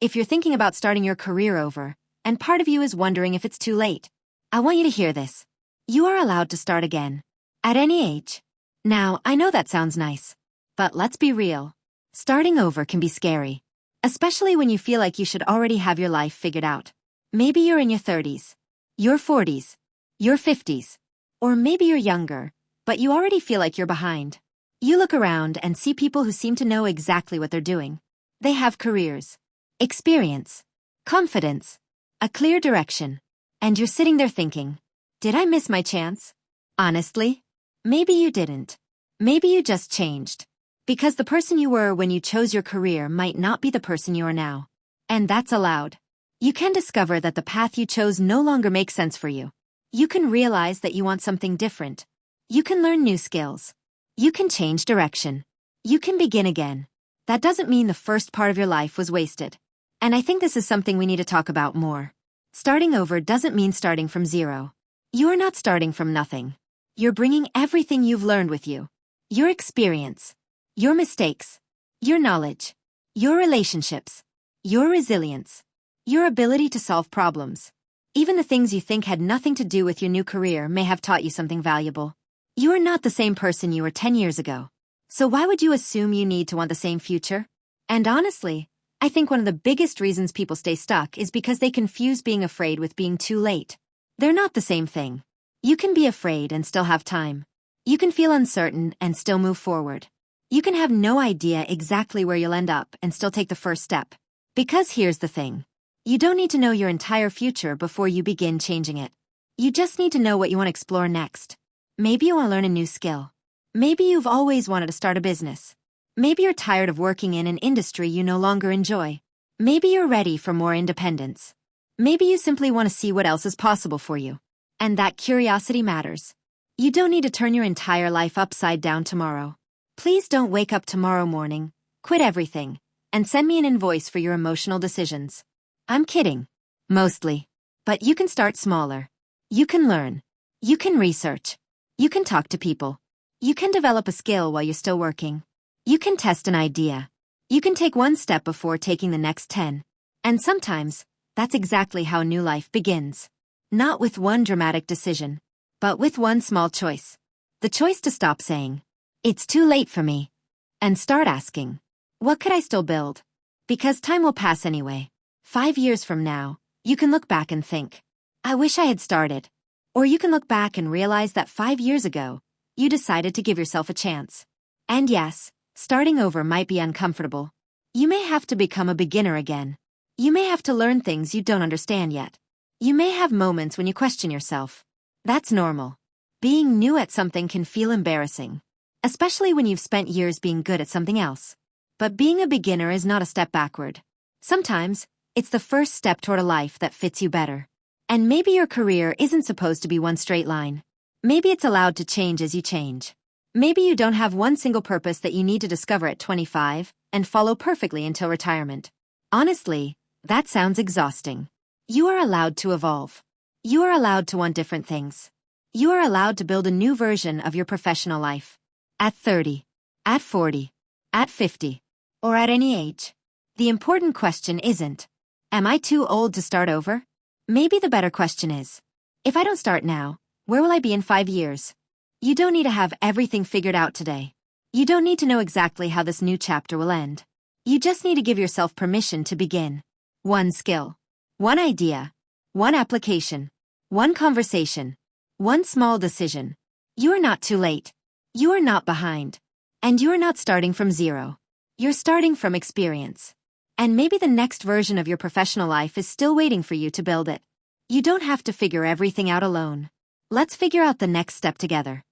if you're thinking about starting your career over, and part of you is wondering if it's too late, I want you to hear this. You are allowed to start again. At any age. Now, I know that sounds nice. But let's be real. Starting over can be scary. Especially when you feel like you should already have your life figured out. Maybe you're in your 30s, your 40s, your 50s, or maybe you're younger, but you already feel like you're behind. You look around and see people who seem to know exactly what they're doing. They have careers, experience, confidence, a clear direction. And you're sitting there thinking, did I miss my chance? Honestly, maybe you didn't. Maybe you just changed. Because the person you were when you chose your career might not be the person you are now. And that's allowed. You can discover that the path you chose no longer makes sense for you. You can realize that you want something different. You can learn new skills. You can change direction. You can begin again. That doesn't mean the first part of your life was wasted. And I think this is something we need to talk about more. Starting over doesn't mean starting from zero. You are not starting from nothing. You're bringing everything you've learned with you. Your experience, your mistakes, your knowledge, your relationships, your resilience, your ability to solve problems. Even the things you think had nothing to do with your new career may have taught you something valuable. You are not the same person you were 10 years ago. So why would you assume you need to want the same future? And honestly, I think one of the biggest reasons people stay stuck is because they confuse being afraid with being too late. They're not the same thing. You can be afraid and still have time. You can feel uncertain and still move forward. You can have no idea exactly where you'll end up and still take the first step. Because here's the thing. You don't need to know your entire future before you begin changing it. You just need to know what you want to explore next. Maybe you want to learn a new skill. Maybe you've always wanted to start a business. Maybe you're tired of working in an industry you no longer enjoy. Maybe you're ready for more independence. Maybe you simply want to see what else is possible for you. And that curiosity matters. You don't need to turn your entire life upside down tomorrow. Please don't wake up tomorrow morning, quit everything, and send me an invoice for your emotional decisions. I'm kidding. Mostly. But you can start smaller. You can learn. You can research. You can talk to people. You can develop a skill while you're still working. You can test an idea. You can take one step before taking the next 10. And sometimes, that's exactly how new life begins. Not with one dramatic decision, but with one small choice. The choice to stop saying, it's too late for me, and start asking, what could I still build? Because time will pass anyway. 5 years from now, you can look back and think, I wish I had started. Or you can look back and realize that 5 years ago, you decided to give yourself a chance. And yes, starting over might be uncomfortable. You may have to become a beginner again. You may have to learn things you don't understand yet. You may have moments when you question yourself. That's normal. Being new at something can feel embarrassing, especially when you've spent years being good at something else. But being a beginner is not a step backward. Sometimes, it's the first step toward a life that fits you better. And maybe your career isn't supposed to be one straight line. Maybe it's allowed to change as you change. Maybe you don't have one single purpose that you need to discover at 25 and follow perfectly until retirement. Honestly, that sounds exhausting. You are allowed to evolve. You are allowed to want different things. You are allowed to build a new version of your professional life. At 30, at 40, at 50, or at any age. The important question isn't, am I too old to start over? Maybe the better question is, if I don't start now, where will I be in 5 years? You don't need to have everything figured out today. You don't need to know exactly how this new chapter will end. You just need to give yourself permission to begin. One skill, one idea, one application, one conversation, one small decision. You are not too late. You are not behind. And you are not starting from zero. You're starting from experience. And maybe the next version of your professional life is still waiting for you to build it. You don't have to figure everything out alone. Let's figure out the next step together.